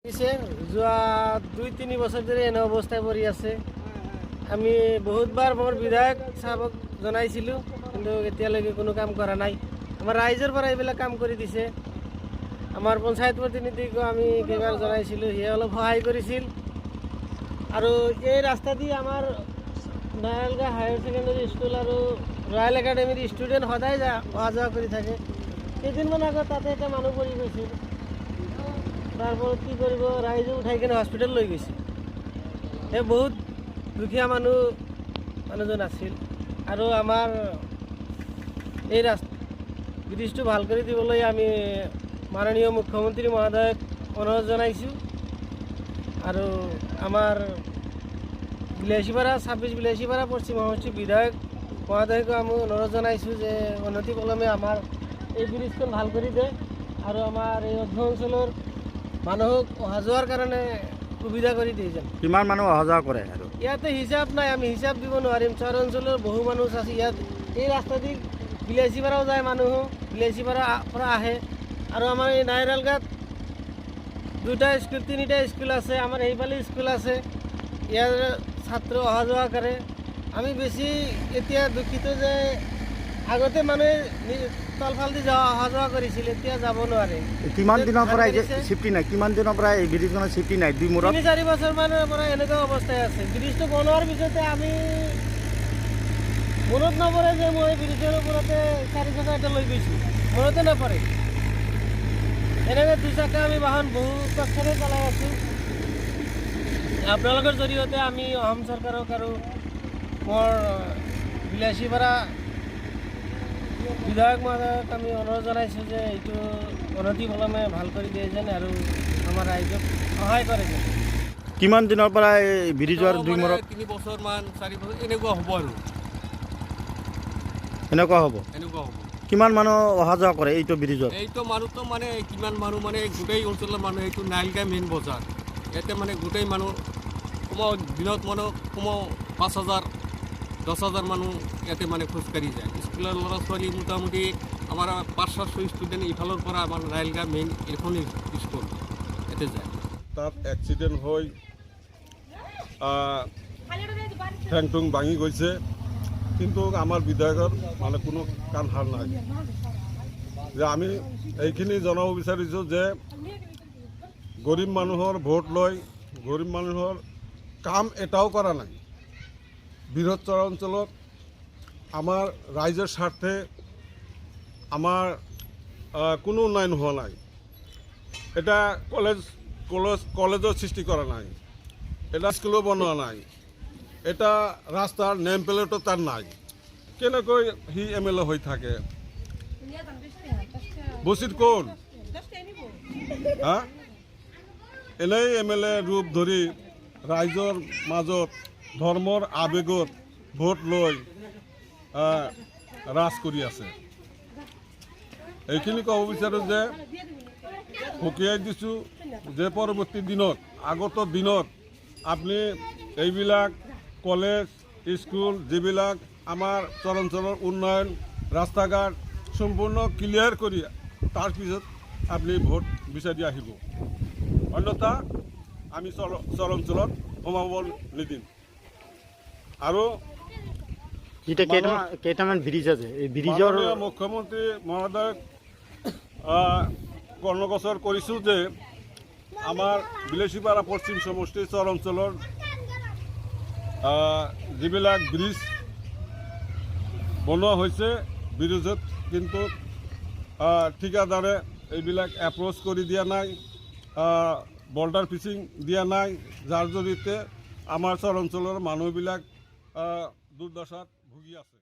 যোৱা 2-3 বছৰ ধৰি এনে অৱস্থায় পৰি আছে। আমি বহুতবাৰ মোৰ বিধায়ক সাহেবক জনাইছিলোঁ, কিন্তু এতিয়ালৈকে কোনো কাম কৰা নাই। আমাৰ ৰাইজৰ পৰা এইবিলাক কাম কৰি দিছে। আমাৰ পঞ্চায়ত প্ৰতিনিধিকো আমি কেইবাৰ জনাইছিলোঁ, সিয়ে অলপ সহায় কৰিছিল। আৰু এই ৰাস্তা দি আমাৰ নাৰায়ণগাঁও হায়াৰ ছেকেণ্ডেৰী স্কুল আৰু ৰয়েল একাডেমীৰ ষ্টুডেণ্ট সদায় অহা যোৱা কৰি থাকে। কেইদিনমান আগত তাতে এটা মানুহ পৰি গৈছিল। তারপর কি করব, রাইজে উঠাই কিনে হস্পিটেল লৈ গৈছে। এই বহুত দুখীয়া মানুহজন আছিল। আৰু আমাৰ এই ব্ৰিজটো ভাল কৰি দিবলৈ আমি মাননীয় মুখ্যমন্ত্ৰী মহোদয়ক অনুৰোধ জনাইছোঁ। আৰু আমাৰ বিলাসীপাৰা 26 বিলাসীপাৰা পশ্চিম সমষ্টিৰ বিধায়ক মহোদয়কো আমি অনুৰোধ জনাইছোঁ যে অনতি পলমে আমাৰ এই ব্ৰিজখন ভাল কৰি দিয়ে আৰু আমাৰ এই অৰ্ধ অঞ্চলৰ মানুহক অহা যোৱাৰ কাৰণে সুবিধা কৰি দিয়ে যেন। কিমান মানুহ অহা যোৱা কৰে? আৰু ইয়াতে হিচাপ নাই, আমি হিচাপ দিব নোৱাৰিম। চহৰ অঞ্চলৰ বহু মানুহ আছে ইয়াত। এই ৰাস্তা দি বিলাসীপাৰাও যায় মানুহ, বিলাসীপাৰা পৰা আহে। আৰু আমাৰ এই নাৰায়ণগাঁৱত 2টা স্কুল 3টা স্কুল আছে, আমাৰ এইফালে স্কুল আছে। ইয়াৰ ছাত্ৰ অহা যোৱা কৰে। আমি বেছি এতিয়া দুখিত যে আগতে মানুহে তলফাল দি অহা যোৱা কৰিছিল, এতিয়া যাব নোৱাৰে। কিমান দিনৰ পৰা চিফটি নাই? কিমান দিনৰ পৰা এই ব্ৰিজখনৰ চিফটি নাই? 3-4 বছৰমানৰ পৰা এনেকুৱা অৱস্থাই আছে। ব্ৰিজটো বনোৱাৰ পিছতে আমি মনত নপৰে যে মই ব্ৰিজৰ ওপৰতে 4 চকা এটা লৈ গৈছোঁ, মনতে নপৰে। এনেকৈ 2 চকা আমি বাহন বহু কষ্টৰে চলাই আছোঁ। আপোনালোকৰ জৰিয়তে আমি অসম চৰকাৰক আৰু মোৰ বিলাসীপাৰা বিধায়ক মহোদয়ক আমি অনুৰোধ জনাইছোঁ যে এইটো অনতি পলমে ভাল কৰি দিয়ে যেন আৰু আমাৰ ৰাইজক সহায় কৰে যেন। কিমান দিনৰ পৰা এই ব্ৰিজৰ 3 বছৰমান 4 বছৰ এনেকুৱা হ'ব আৰু এনেকুৱা হ'ব। কিমান মানুহ অহা যোৱা কৰে এইটো ব্ৰিজত? এইটো মানুহটো মানে কিমান মানুহ মানে গোটেই অঞ্চলৰ মানুহ, এইটো নাৰায়ণগাঁও মেইন বজাৰ। ইয়াতে মানে গোটেই মানুহ কমেও দিনত মানুহ কমেও 5,000-10,000 মানুহ ইয়াতে মানে খোজকাঢ়ি যায়। স্কুলৰ ল'ৰা ছোৱালী মোটামুটি আমাৰ 500 ষ্টুডেণ্ট ইফালৰ পৰা আমাৰ নাৰায়ণগাঁও মেইন এইখন স্কুল ইয়াতে যায়। তাত এক্সিডেণ্ট হৈ ঠেং ভাঙি গৈছে, কিন্তু আমাৰ বিধায়কৰ মানে কোনো কাণ সাৰ নাই। যে আমি এইখিনি জনাব বিচাৰিছোঁ যে গৰীব মানুহৰ ভোট লৈ গৰীব মানুহৰ কাম এটাও কৰা নাই। বৃহৎ চহৰ অঞ্চলত আমাৰ ৰাইজৰ স্বাৰ্থে আমাৰ কোনো উন্নয়ন হোৱা নাই। এটা কলেজৰ সৃষ্টি কৰা নাই, এটা স্কুলো বনোৱা নাই, এটা ৰাস্তাৰ নেম প্লেটো তাৰ নাই। কেনেকৈ সি MLA হৈ থাকে? বচিত কোন হা? এনেই MLA ৰূপ ধৰি ৰাইজৰ মাজত ধৰ্মৰ আৱেগত ভোট লৈ ৰাজ কৰি আছে। এইখিনি ক'ব বিচাৰোঁ যে সকীয়াই দিছোঁ যে পৰৱৰ্তী দিনত আগত দিনত আপুনি এইবিলাক কলেজ স্কুল যিবিলাক আমাৰ চৰাঞ্চলৰ উন্নয়ন ৰাস্তা ঘাট সম্পূৰ্ণ ক্লিয়াৰ কৰি তাৰপিছত আপুনি ভোট বিচাৰি আহিব, অন্যথা আমি চৰাঞ্চলত সোমাব নিদিম। আৰু কেইটামান ব্ৰিজ আছে এই ব্ৰিজৰ? মুখ্যমন্ত্ৰী মহোদয়ক কৰ্ণগোচৰ কৰিছোঁ যে আমাৰ বিলাসীপাৰা পশ্চিম সমষ্টিৰ চৰ অঞ্চলৰ যিবিলাক ব্ৰিজ বনোৱা হৈছে ব্ৰিজত কিন্তু ঠিকাদাৰে এইবিলাক এপ্ৰ'চ কৰি দিয়া নাই, বৰ্ডাৰ ফিচিং দিয়া নাই, যাৰ জৰিয়তে আমাৰ চৰ অঞ্চলৰ মানুহবিলাক দুৰ্দশাত ভুগি আছে।